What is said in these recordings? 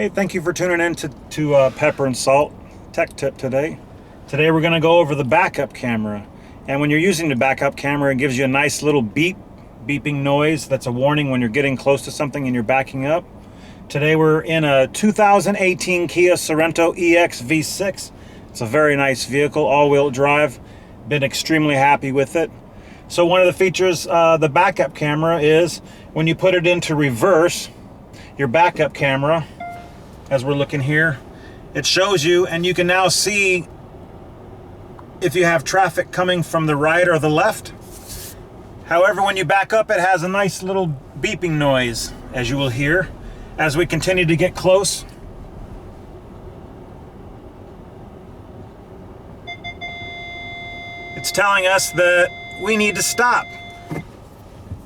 Hey, thank you for tuning in to Pepper and Salt Tech Tip today. Today we're going to go over the backup camera. And when you're using the backup camera, it gives you a nice little beeping noise. That's a warning when you're getting close to something and you're backing up. Today we're in a 2018 Kia Sorento EX V6. It's a very nice vehicle, all-wheel drive. Been extremely happy with it. So one of the features, the backup camera, is when you put it into reverse, your backup camera, as we're looking here, it shows you, and you can now see if you have traffic coming from the right or the left. However, when you back up, it has a nice little beeping noise, as you will hear as we continue to get close. It's telling us that we need to stop.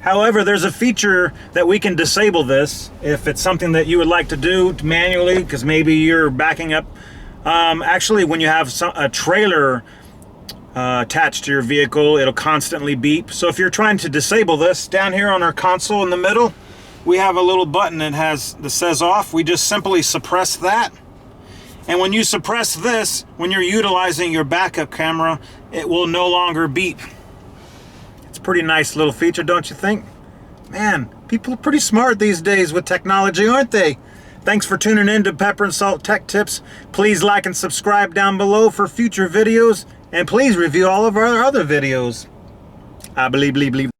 However, there's a feature that we can disable this if it's something that you would like to do manually, because maybe you're backing up. Actually, when you have a trailer attached to your vehicle, it'll constantly beep. So if you're trying to disable this, down here on our console in the middle, we have a little button that says off. We just simply suppress that. And when you suppress this, when you're utilizing your backup camera, it will no longer beep. It's a pretty nice little feature, don't you think? Man, people are pretty smart these days with technology, aren't they? Thanks for tuning in to Pepper and Salt Tech Tips. Please like and subscribe down below for future videos. And please review all of our other videos. I believe.